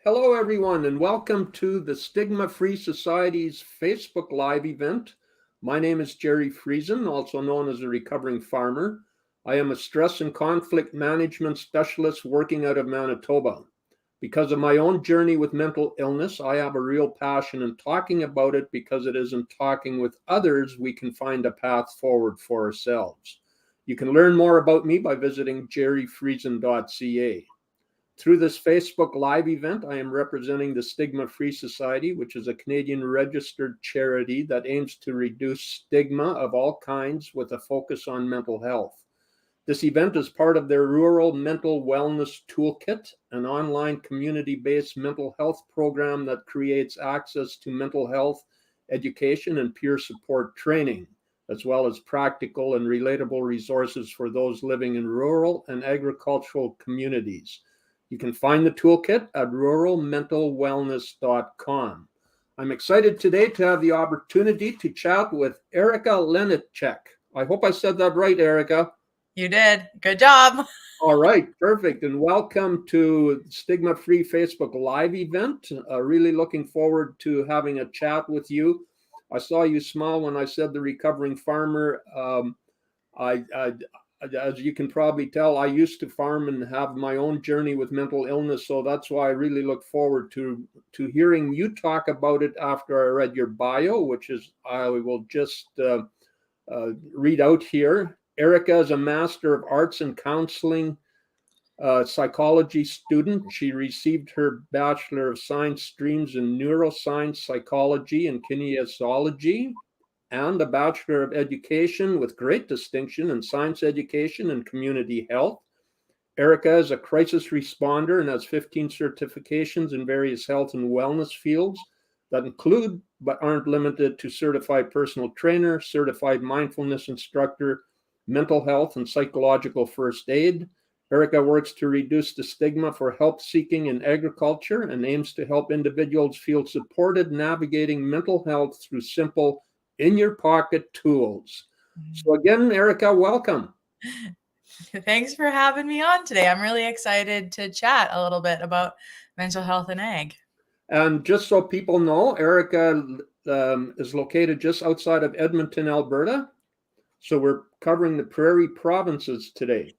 Hello, everyone, and welcome to the Stigma-Free Society's Facebook Live event. My name is Jerry Friesen, also known as a recovering farmer. I am a stress and conflict management specialist working out of Manitoba. Because of my own journey with mental illness, I have a real passion in talking about it because it is in talking with others we can find a path forward for ourselves. You can learn more about me by visiting jerryfriesen.ca. Through this Facebook Live event, I am representing the Stigma-Free Society, which is a Canadian registered charity that aims to reduce stigma of all kinds with a focus on mental health. This event is part of their Rural Mental Wellness Toolkit, an online community-based mental health program that creates access to mental health education and peer support training, as well as practical and relatable resources for those living in rural and agricultural communities. You can find the toolkit at ruralmentalwellness.com. I'm excited today to have the opportunity to chat with Erica Leniczek. I hope I said that right, Erica. You did. Good job. All right, perfect. And welcome to Stigma-Free Facebook Live event. Really looking forward to having a chat with you. I saw you smile when I said the recovering farmer. As you can probably tell, I used to farm and have my own journey with mental illness. So that's why I really look forward to hearing you talk about it after I read your bio, which is I will just read out here. Erica is a Master of Arts in Counseling psychology student. She received her Bachelor of Science streams in Neuroscience, Psychology, and Kinesiology, and a Bachelor of Education with great distinction in Science Education and Community Health. Erica is a crisis responder and has 15 certifications in various health and wellness fields that include, but aren't limited to, certified personal trainer, certified mindfulness instructor, mental health and psychological first aid. Erica works to reduce the stigma for help seeking in agriculture and aims to help individuals feel supported navigating mental health through simple in-your-pocket tools. So again, Erica, welcome. Thanks for having me on today. I'm really excited to chat a little bit about mental health and ag. And just so people know, Erica is located just outside of Edmonton, Alberta. So we're covering the Prairie provinces today.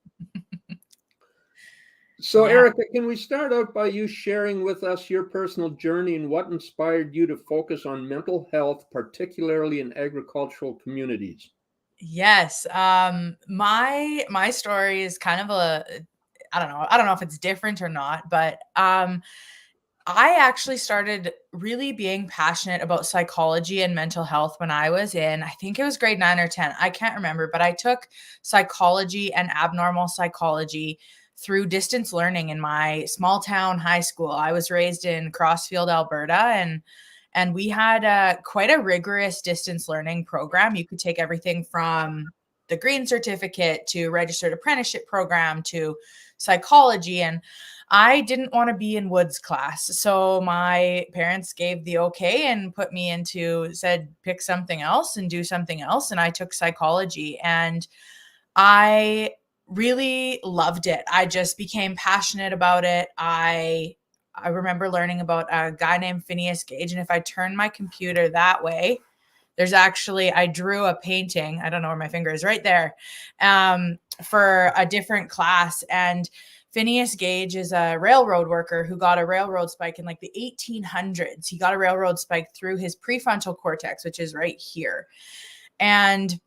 So, yeah. Erica, can we start out by you sharing with us your personal journey and what inspired you to focus on mental health, particularly in agricultural communities? Yes. My story is kind of I don't know if it's different or not, but I actually started really being passionate about psychology and mental health when I was in, I think it was grade 9 or 10. I can't remember, but I took psychology and abnormal psychology through distance learning in my small town high school. I was raised in Crossfield, Alberta, and we had quite a rigorous distance learning program. You could take everything from the green certificate to registered apprenticeship program to psychology. And I didn't want to be in Woods class. So my parents gave the okay and put me said, pick something else and do something else. And I took psychology and I really loved it. I just became passionate about it. I remember learning about a guy named Phineas Gage. And if I turn my computer that way, I drew a painting. I don't know where my finger is, right there, for a different class. And Phineas Gage is a railroad worker who got a railroad spike in like the 1800s. He got a railroad spike through his prefrontal cortex, which is right here. And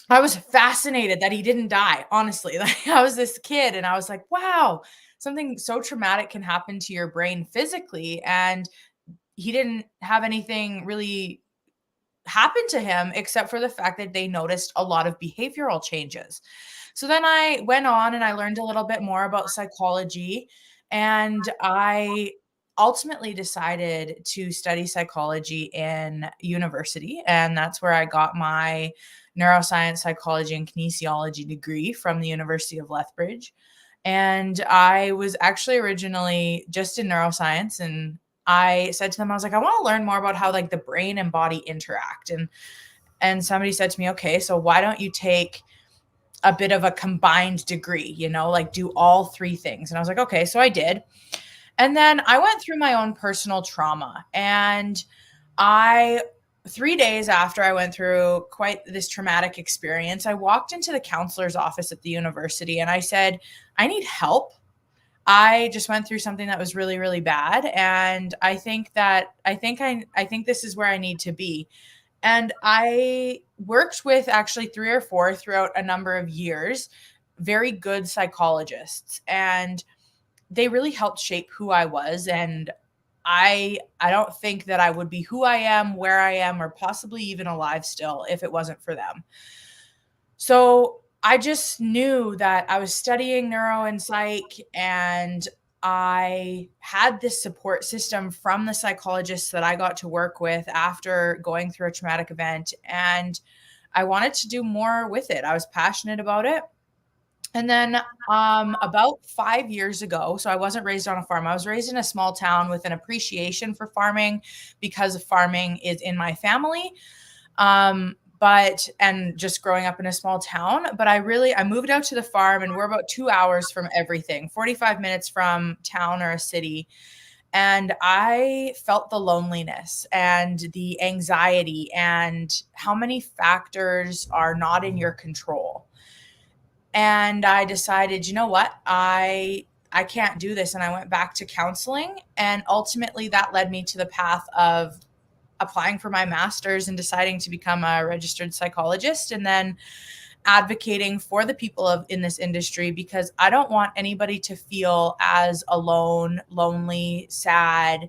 I was fascinated that he didn't die, honestly. Like, I was this kid and I was like, wow, something so traumatic can happen to your brain physically. And he didn't have anything really happen to him except for the fact that they noticed a lot of behavioral changes. So then I went on and I learned a little bit more about psychology, and I ultimately decided to study psychology in university. And that's where I got my neuroscience, psychology, and kinesiology degree from the University of Lethbridge. And I was actually originally just in neuroscience, and I said to them, I was like, I want to learn more about how like the brain and body interact. And somebody said to me, okay, so why don't you take a bit of a combined degree, like do all three things? And I was like, okay, so I did. And then I went through my own personal trauma, and 3 days after I went through quite this traumatic experience, I walked into the counselor's office at the university and I said, I need help. I just went through something that was really, really bad. And I think this is where I need to be. And I worked with actually 3 or 4 throughout a number of years, very good psychologists. And they really helped shape who I was. And I don't think that I would be who I am, where I am, or possibly even alive still if it wasn't for them. So I just knew that I was studying neuro and psych, and I had this support system from the psychologists that I got to work with after going through a traumatic event. And I wanted to do more with it. I was passionate about it. And then about 5 years ago, so I wasn't raised on a farm. I was raised in a small town with an appreciation for farming because farming is in my family. And just growing up in a small town, but I moved out to the farm, and we're about 2 hours from everything, 45 minutes from town or a city. And I felt the loneliness and the anxiety and how many factors are not in your control. And I decided, you know what? I can't do this. And I went back to counseling. And ultimately that led me to the path of applying for my master's and deciding to become a registered psychologist, and then advocating for the people in this industry, because I don't want anybody to feel as alone, lonely, sad,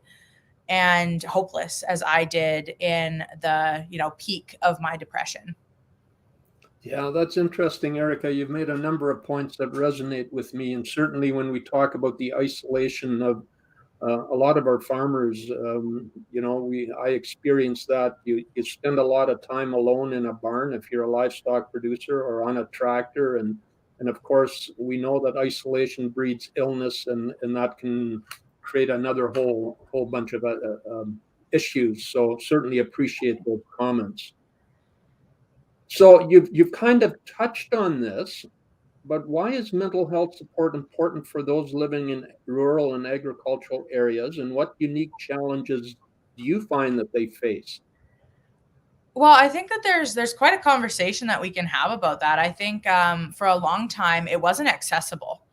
and hopeless as I did in the, peak of my depression. Yeah, that's interesting, Erica. You've made a number of points that resonate with me. And certainly when we talk about the isolation of a lot of our farmers, I experienced that. You spend a lot of time alone in a barn if you're a livestock producer, or on a tractor. And of course, we know that isolation breeds illness, and that can create another whole bunch of issues. So certainly appreciate those comments. So you've kind of touched on this, but why is mental health support important for those living in rural and agricultural areas, and what unique challenges do you find that they face? Well, I think that there's quite a conversation that we can have about that. I think for a long time it wasn't accessible.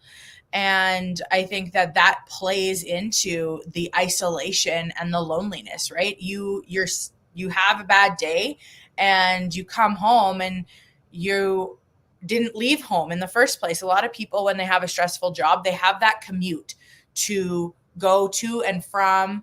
And I think that plays into the isolation and the loneliness, right? You have a bad day and you come home and you didn't leave home in the first place. A lot of people, when they have a stressful job, they have that commute to go to and from,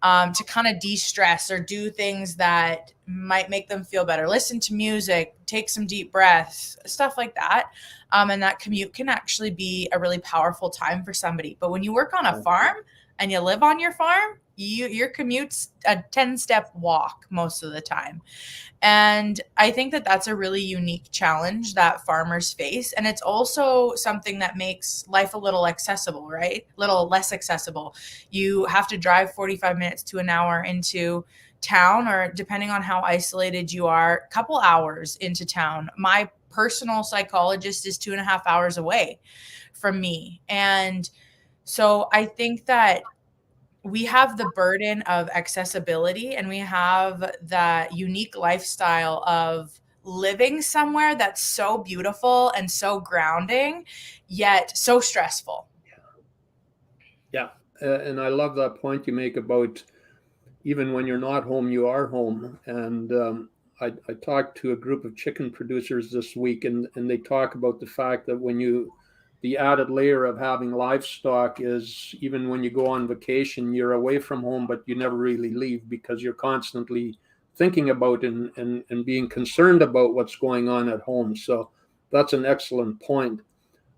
to kind of de-stress or do things that might make them feel better. Listen to music, take some deep breaths, stuff like that. And that commute can actually be a really powerful time for somebody. But when you work on a farm and you live on your farm, your commute's a 10-step walk most of the time. And I think that that's a really unique challenge that farmers face. And it's also something that makes life a little accessible, right? Little less accessible. You have to drive 45 minutes to an hour into town, or depending on how isolated you are, a couple hours into town. My personal psychologist is 2.5 hours away from me. And so I think that we have the burden of accessibility, and we have the unique lifestyle of living somewhere that's so beautiful and so grounding, yet so stressful. Yeah, and I love that point you make about even when you're not home, you are home. And I talked to a group of chicken producers this week, and they talk about the fact that the added layer of having livestock is, even when you go on vacation, you're away from home, but you never really leave because you're constantly thinking about and being concerned about what's going on at home. So that's an excellent point.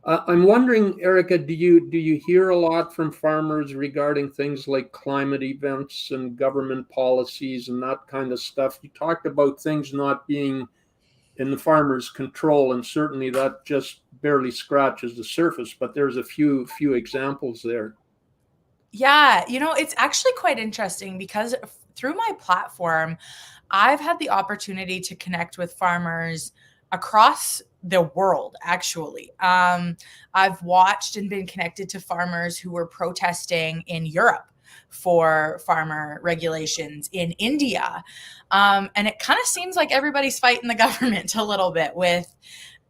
I'm wondering, Erica, do you hear a lot from farmers regarding things like climate events and government policies and that kind of stuff? You talked about things not being in the farmer's control, and certainly that just barely scratches the surface, but there's a few examples there. Yeah, it's actually quite interesting because through my platform, I've had the opportunity to connect with farmers across the world, actually. I've watched and been connected to farmers who were protesting in Europe for farmer regulations, in India. And it kind of seems like everybody's fighting the government a little bit with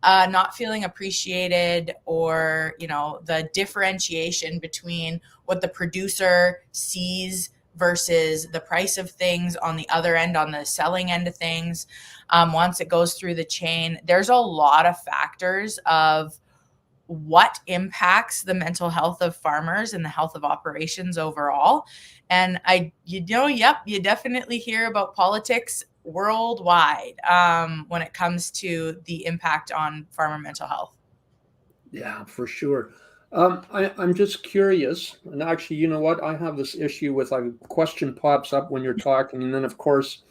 not feeling appreciated, or, the differentiation between what the producer sees versus the price of things on the other end, on the selling end of things. Once it goes through the chain, there's a lot of factors of what impacts the mental health of farmers and the health of operations overall. And you definitely hear about politics worldwide when it comes to the impact on farmer mental health. Yeah, for sure. I'm just curious, and actually, you know what? I have this issue with a question pops up when you're talking, and then of course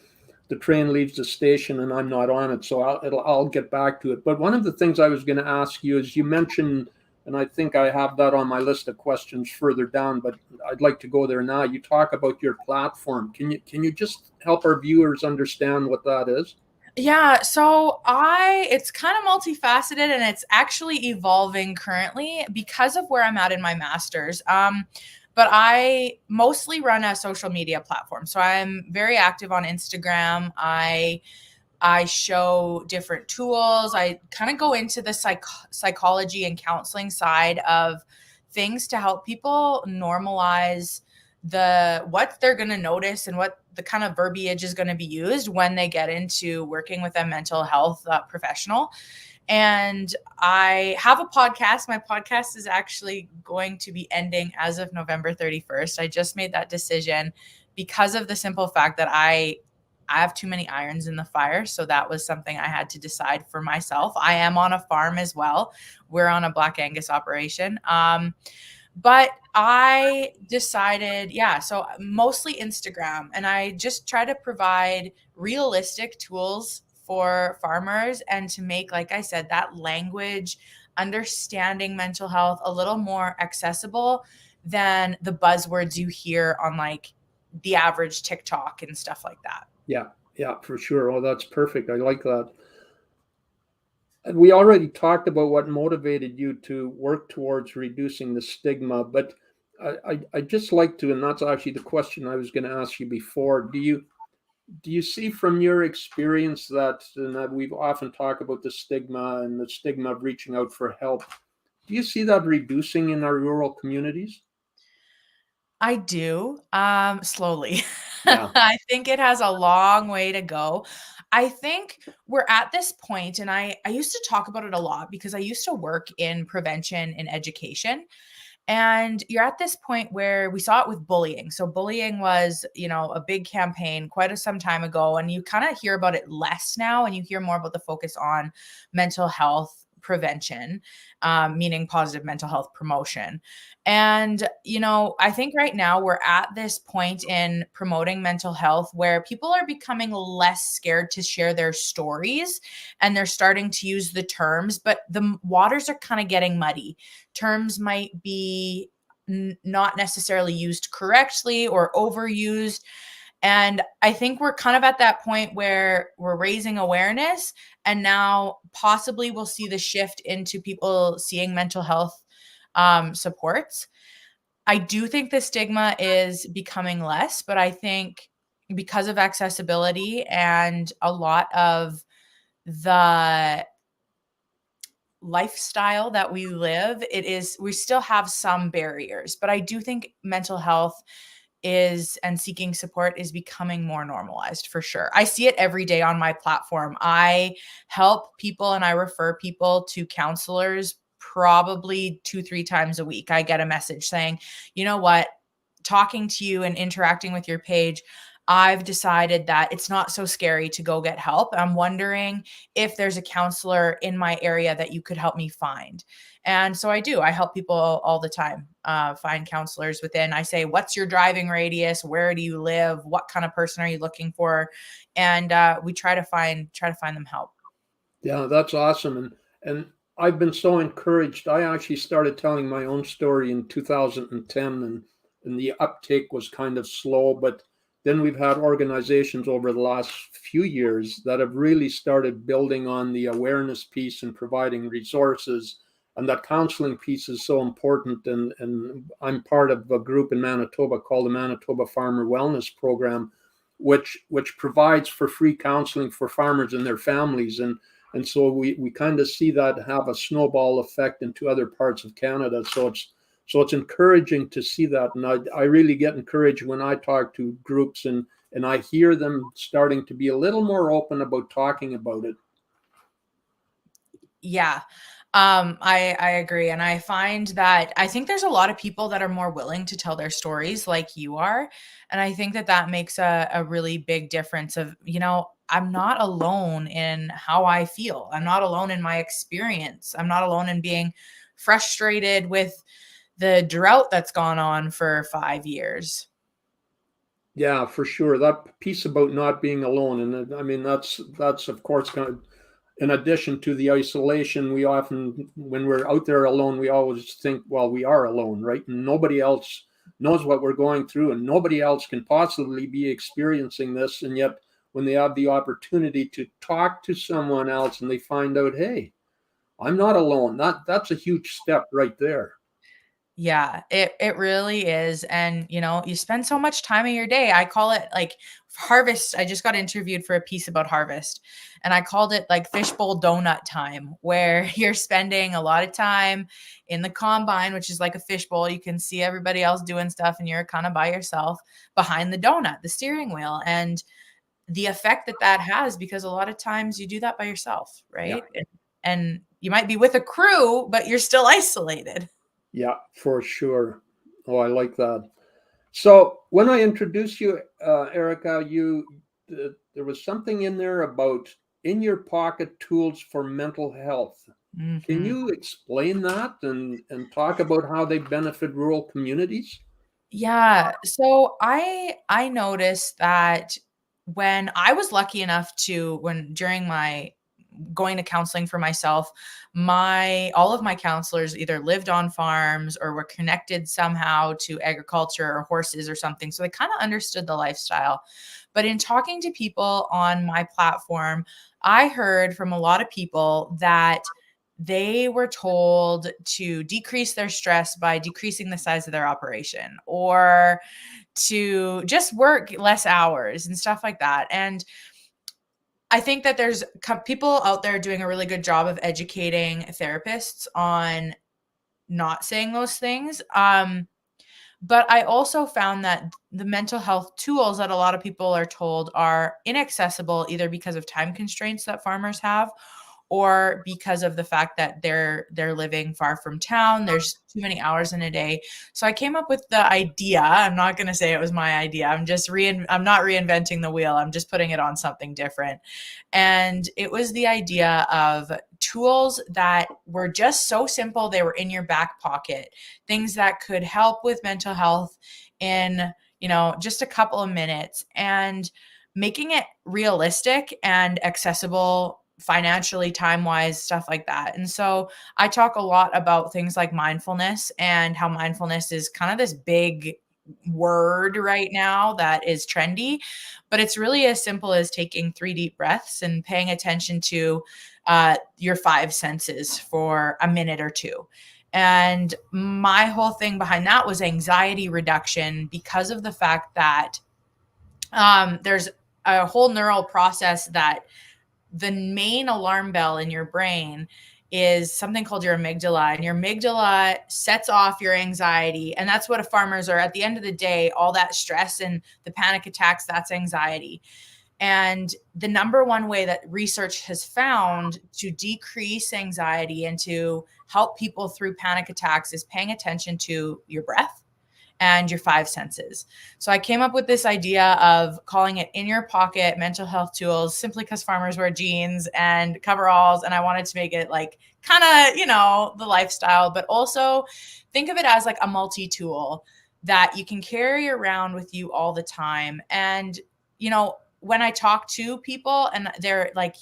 the train leaves the station and I'm not on it, so I'll get back to it. But one of the things I was going to ask you is, you mentioned, and I think I have that on my list of questions further down, but I'd like to go there now. You talk about your platform. Can you just help our viewers understand what that is? Yeah, so it's kind of multifaceted, and it's actually evolving currently because of where I'm at in my master's. But I mostly run a social media platform. So I'm very active on Instagram. I show different tools. I kind of go into the psychology and counseling side of things to help people normalize what they're going to notice and what the kind of verbiage is going to be used when they get into working with a mental health professional. And I have a podcast. My podcast is actually going to be ending as of November 31st. I just made that decision because of the simple fact that I have too many irons in the fire. So that was something I had to decide for myself. I am on a farm as well. We're on a Black Angus operation. But I decided, so mostly Instagram, and I just try to provide realistic tools for farmers and to make, like I said, that language, understanding mental health a little more accessible than the buzzwords you hear on like the average TikTok and stuff like that. Yeah, for sure. Oh, that's perfect. I like that. And we already talked about what motivated you to work towards reducing the stigma, but I just like to, and that's actually the question I was going to ask you before. Do you see from your experience that, and that we've often talked about the stigma and the stigma of reaching out for help, do you see that reducing in our rural communities? I do, slowly. Yeah. I think it has a long way to go. I think we're at this point, and I used to talk about it a lot because I used to work in prevention and education. And you're at this point where we saw it with bullying. So bullying was, a big campaign some time ago, and you kind of hear about it less now, and you hear more about the focus on mental health prevention, meaning positive mental health promotion. And, I think right now we're at this point in promoting mental health where people are becoming less scared to share their stories, and they're starting to use the terms, but the waters are kind of getting muddy. Terms might be not necessarily used correctly or overused. And I think we're kind of at that point where we're raising awareness, and now possibly we'll see the shift into people seeing mental health supports. I do think the stigma is becoming less, but I think because of accessibility and a lot of the lifestyle that we live, we still have some barriers. But I do think mental health and seeking support is becoming more normalized, for sure. I see it every day on my platform. I help people and I refer people to counselors probably 2-3 times a week. I get a message saying, you know what, talking to you and interacting with your page, I've decided that it's not so scary to go get help. I'm wondering if there's a counselor in my area that you could help me find. And so I do. I help people all the time find counselors within. I say, what's your driving radius? Where do you live? What kind of person are you looking for? And we try to find them help. Yeah, that's awesome. And I've been so encouraged. I actually started telling my own story in 2010, and the uptake was kind of slow, but then we've had organizations over the last few years that have really started building on the awareness piece and providing resources. And that counseling piece is so important. And I'm part of a group in Manitoba called the Manitoba Farmer Wellness Program, which provides for free counseling for farmers and their families. And so we kind of see that have a snowball effect into other parts of Canada. So it's encouraging to see that. And I really get encouraged when I talk to groups and I hear them starting to be a little more open about talking about it. Yeah. I agree. And I find that I think there's a lot of people that are more willing to tell their stories like you are. And I think that that makes a really big difference of, I'm not alone in how I feel. I'm not alone in my experience. I'm not alone in being frustrated with the drought that's gone on for 5 years. Yeah, for sure. That piece about not being alone. And I mean, that's of course kind of, in addition to the isolation, we often, when we're out there alone, we always think, well, we are alone, right? And nobody else knows what we're going through, and nobody else can possibly be experiencing this. And yet, when they have the opportunity to talk to someone else and they find out, hey, I'm not alone, that's a huge step right there. Yeah, it really is. And you spend so much time of your day. I call it like harvest. I just got interviewed for a piece about harvest, and I called it like fishbowl donut time, where you're spending a lot of time in the combine, which is like a fishbowl. You can see everybody else doing stuff, and you're kind of by yourself behind the donut, the steering wheel, and the effect that that has, because a lot of times you do that by yourself, Yeah. right? And you might be with a crew, but you're still isolated. Yeah, for sure. Oh, I like that. So when I introduced you, Erica, there was something in there about in your pocket tools for mental health. Can Mhm. you explain that and talk about how they benefit rural communities? Yeah. So I noticed that when I was lucky enough to when during my going to counseling for myself, my all of my counselors either lived on farms or were connected somehow to agriculture or horses or something. So they kind of understood the lifestyle. But in talking to people on my platform, I heard from a lot of people that they were told to decrease their stress by decreasing the size of their operation, or to just work less hours and stuff like that. And I think that there's people out there doing a really good job of educating therapists on not saying those things. But I also found that the mental health tools that a lot of people are told are inaccessible, either because of time constraints that farmers have, or because of the fact that they're living far from town. There's too many hours in a day. So I came up with the idea. I'm not going to say it was my idea. I'm not reinventing the wheel. I'm just putting it on something different. And it was the idea of tools that were just so simple, they were in your back pocket, things that could help with mental health in, just a couple of minutes, and making it realistic and accessible financially, time wise, stuff like that. And so I talk a lot about things like mindfulness, and how mindfulness is kind of this big word right now that is trendy, but it's really as simple as taking 3 deep breaths and paying attention to your five senses for a minute or two. And my whole thing behind that was anxiety reduction, because of the fact that there's a whole neural process that the main alarm bell in your brain is something called your amygdala, and your amygdala sets off your anxiety. And that's what farmers are, at the end of the day, all that stress and the panic attacks, that's anxiety. And the number one way that research has found to decrease anxiety and to help people through panic attacks is paying attention to your breath and your five senses. So I came up with this idea of calling it in your pocket mental health tools, simply because farmers wear jeans and coveralls. And I wanted to make it like kind of, the lifestyle, but also think of it as like a multi-tool that you can carry around with you all the time. And, when I talk to people and they're like,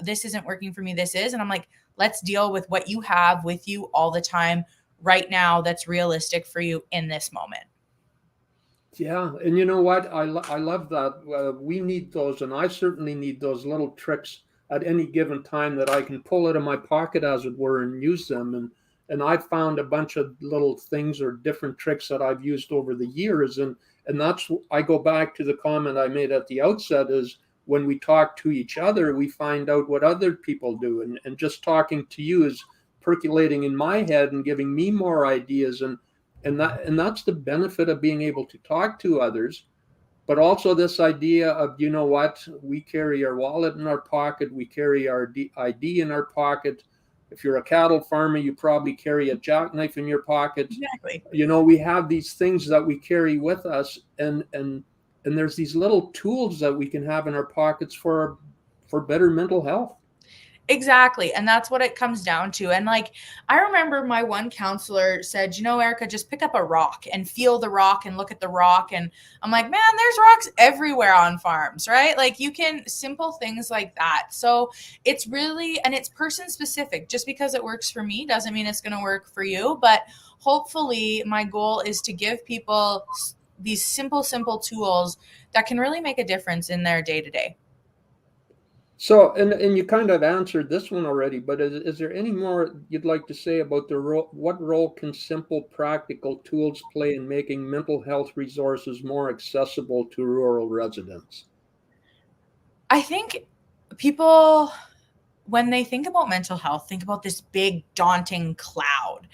this isn't working for me, this is, and I'm like, let's deal with what you have with you all the time right now that's realistic for you in this moment. Yeah, and you know what? I love that. We need those, and I certainly need those little tricks at any given time that I can pull out of my pocket, as it were, and use them. And I've found a bunch of little things or different tricks that I've used over the years, and that's I go back to the comment I made at the outset is when we talk to each other, we find out what other people do, and just talking to you is percolating in my head and giving me more ideas and that's the benefit of being able to talk to others, but also this idea of, you know what, we carry our wallet in our pocket, we carry our ID in our pocket. If you're a cattle farmer, you probably carry a jackknife in your pocket. Exactly. You know, we have these things that we carry with us, and there's these little tools that we can have in our pockets for better mental health. Exactly. And that's what it comes down to. And like, I remember my one counselor said, you know, Erica, just pick up a rock and feel the rock and look at the rock. And I'm like, man, there's rocks everywhere on farms, right? Like you can simple things like that. So it's really, and it's person specific. Just because it works for me doesn't mean it's going to work for you. But hopefully my goal is to give people these simple tools that can really make a difference in their day to day. So, and you kind of answered this one already, but is there any more you'd like to say about the role? What role can simple, practical tools play in making mental health resources more accessible to rural residents? I think people, when they think about mental health, think about this big, daunting cloud.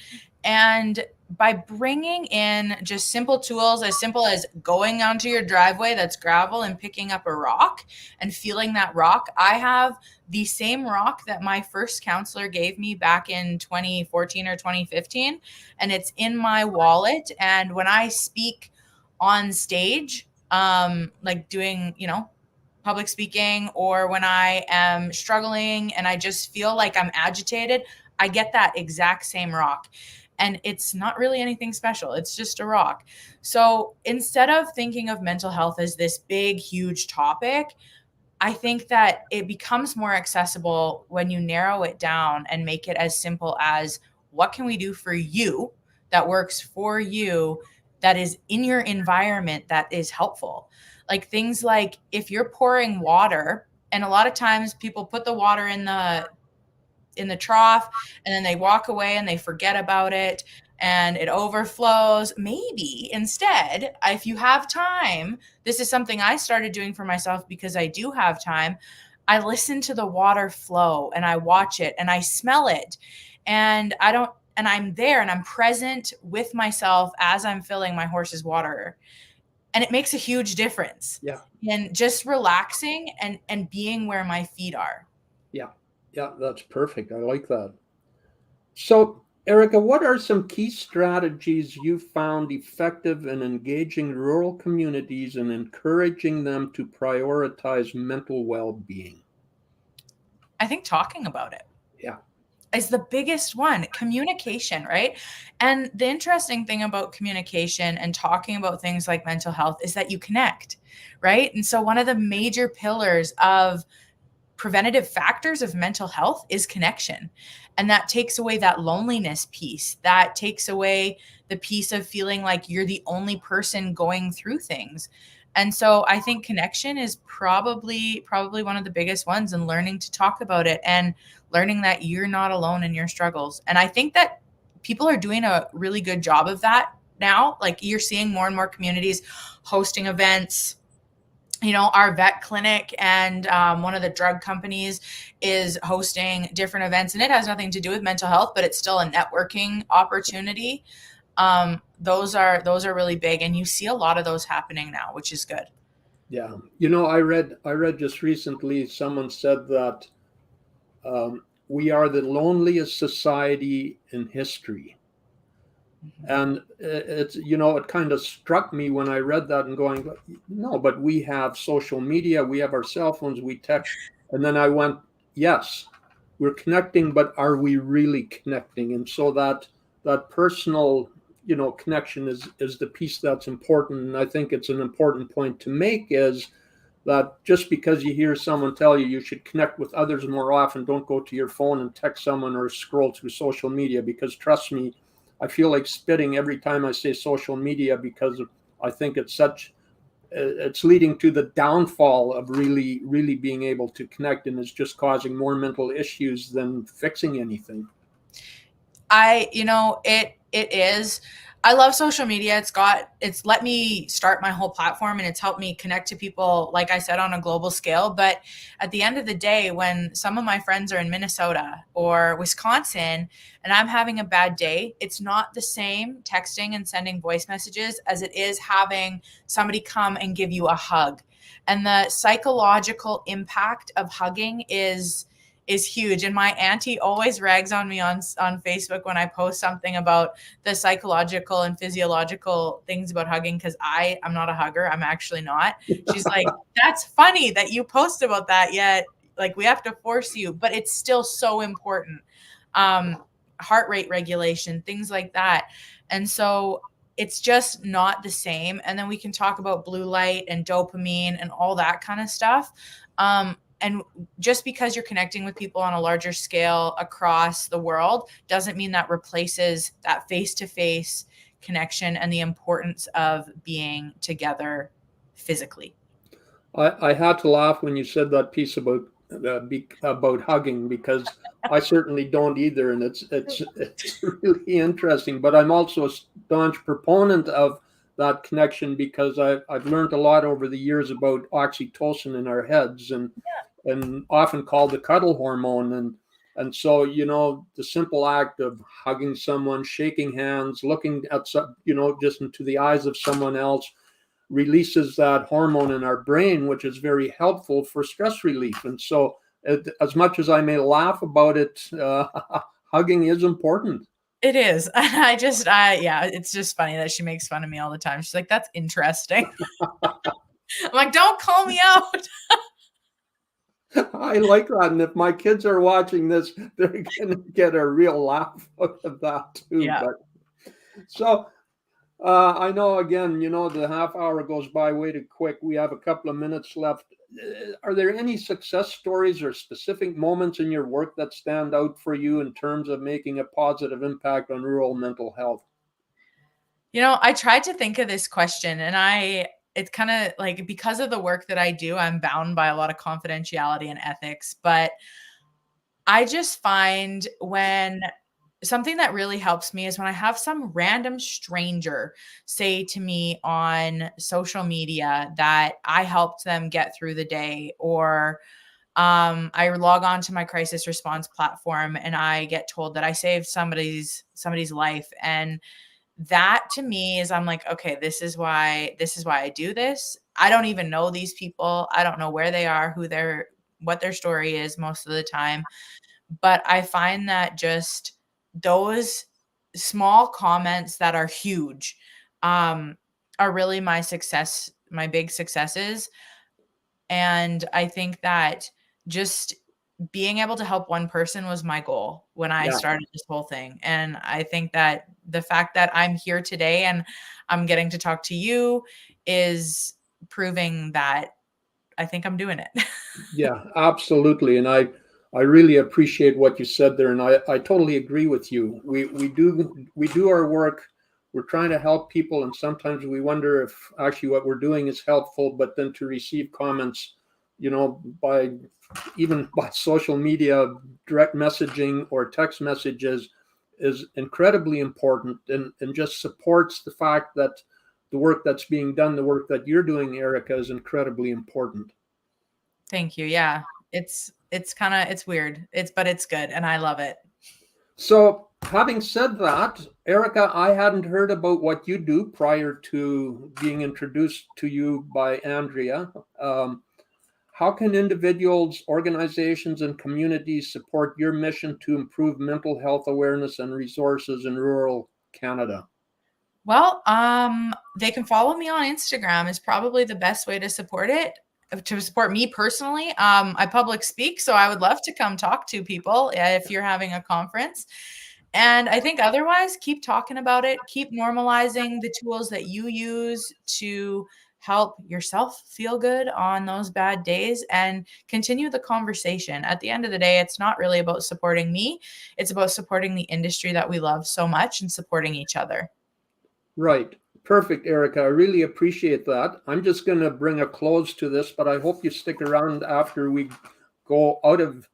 And by bringing in just simple tools, as simple as going onto your driveway that's gravel and picking up a rock and feeling that rock. I have the same rock that my first counselor gave me back in 2014 or 2015, and it's in my wallet. And when I speak on stage, like doing, public speaking, or when I am struggling and I just feel like I'm agitated, I get that exact same rock. And it's not really anything special. It's just a rock. So instead of thinking of mental health as this big, huge topic, I think that it becomes more accessible when you narrow it down and make it as simple as what can we do for you that works for you, that is in your environment, that is helpful. Like things like if you're pouring water, and a lot of times people put the water in the trough and then they walk away and they forget about it and it overflows. Maybe instead, if you have time, this is something I started doing for myself because I do have time. I listen to the water flow and I watch it and I smell it, and I'm there and I'm present with myself as I'm filling my horse's water. And it makes a huge difference. Yeah. And just relaxing and being where my feet are. Yeah. Yeah, that's perfect. I like that. So, Erica, what are some key strategies you found effective in engaging rural communities and encouraging them to prioritize mental well-being? I think talking about it. Yeah. Is the biggest one. Communication, right? And the interesting thing about communication and talking about things like mental health is that you connect, right? And so one of the major pillars of preventative factors of mental health is connection. And that takes away that loneliness piece. That takes away the piece of feeling like you're the only person going through things. And so I think connection is probably one of the biggest ones, and learning to talk about it and learning that you're not alone in your struggles. And I think that people are doing a really good job of that now. Like you're seeing more and more communities hosting events. Our vet clinic and one of the drug companies is hosting different events, and it has nothing to do with mental health, but it's still a networking opportunity. Those are really big, and you see a lot of those happening now, which is good. Yeah. I read just recently someone said that we are the loneliest society in history. And it kind of struck me when I read that and going, no, but we have social media, we have our cell phones, we text. And then I went, yes, we're connecting, but are we really connecting? And so that personal, connection is the piece that's important. And I think it's an important point to make is that just because you hear someone tell you should connect with others more often, don't go to your phone and text someone or scroll through social media, because trust me, I feel like spitting every time I say social media because I think it's leading to the downfall of really being able to connect, and it's just causing more mental issues than fixing anything. It is. I love social media. It's let me start my whole platform, and it's helped me connect to people, like I said, on a global scale. But at the end of the day, when some of my friends are in Minnesota or Wisconsin and I'm having a bad day, it's not the same texting and sending voice messages as it is having somebody come and give you a hug. And the psychological impact of hugging is huge. And my auntie always rags on me on Facebook when I post something about the psychological and physiological things about hugging, because I'm not a hugger. I'm actually not. She's like, that's funny that you post about that, yet like we have to force you, but it's still so important. Heart rate regulation, things like that. And so it's just not the same. And then we can talk about blue light and dopamine and all that kind of stuff. And just because you're connecting with people on a larger scale across the world doesn't mean that replaces that face-to-face connection and the importance of being together physically. I had to laugh when you said that piece about hugging, because I certainly don't either, and it's really interesting. But I'm also a staunch proponent of that connection, because I've learned a lot over the years about oxytocin in our heads, and often called the cuddle hormone. And so, the simple act of hugging someone, shaking hands, looking at just into the eyes of someone else, releases that hormone in our brain, which is very helpful for stress relief. And so, as much as I may laugh about it, hugging is important. It is. It's just funny that she makes fun of me all the time. She's like, that's interesting. I'm like, don't call me out. I like that. And if my kids are watching this, they're going to get a real laugh out of that too. Yeah. But so I know, again, the half hour goes by way too quick. We have a couple of minutes left. Are there any success stories or specific moments in your work that stand out for you in terms of making a positive impact on rural mental health? I tried to think of this question, and it's kind of like, because of the work that I do, I'm bound by a lot of confidentiality and ethics. But I just find when something that really helps me is when I have some random stranger say to me on social media that I helped them get through the day, or I log on to my crisis response platform and I get told that I saved somebody's life. And that to me is, I'm like, okay, this is why I do this. I don't even know these people. I don't know where they are, what their story is most of the time. But I find that just those small comments that are huge, are really my big successes. And I think that just being able to help one person was my goal when I started this whole thing. And I think that the fact that I'm here today and I'm getting to talk to you is proving that I think I'm doing it. Yeah, absolutely. And I really appreciate what you said there. And I totally agree with you. We do our work. We're trying to help people. And sometimes we wonder if actually what we're doing is helpful, but then to receive comments, by social media, direct messaging or text messages is incredibly important, and just supports the fact that the work that's being done, the work that you're doing, Erica, is incredibly important. Thank you. Yeah. It's weird. But it's good and I love it. So, having said that, Erica, I hadn't heard about what you do prior to being introduced to you by Andrea. How can individuals, organizations, and communities support your mission to improve mental health awareness and resources in rural Canada? Well, they can follow me on Instagram is probably the best way to support it. To support me personally, I public speak, so I would love to come talk to people if you're having a conference. And I think otherwise, keep talking about it, keep normalizing the tools that you use to help yourself feel good on those bad days, and continue the conversation. At the end of the day, it's not really about supporting me. It's about supporting the industry that we love so much and supporting each other. Right. Perfect, Erica. I really appreciate that. I'm just going to bring a close to this, but I hope you stick around after we go out of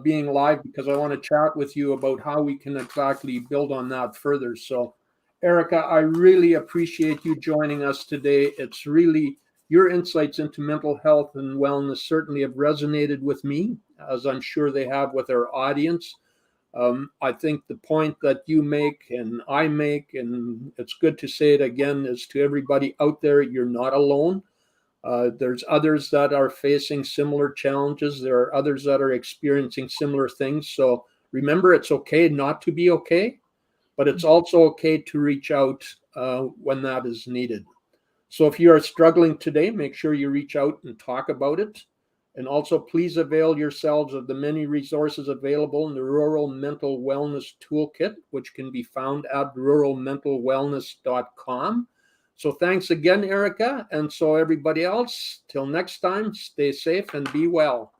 being live, because I want to chat with you about how we can exactly build on that further. So, Erica, I really appreciate you joining us today. It's really your insights into mental health and wellness certainly have resonated with me, as I'm sure they have with our audience. I think the point that you make and I make, and it's good to say it again, is to everybody out there, you're not alone. There's others that are facing similar challenges. There are others that are experiencing similar things. So remember, it's okay not to be okay, but it's also okay to reach out when that is needed. So if you are struggling today, make sure you reach out and talk about it. And also, please avail yourselves of the many resources available in the Rural Mental Wellness Toolkit, which can be found at ruralmentalwellness.com. So thanks again, Erica. And so everybody else, till next time, stay safe and be well.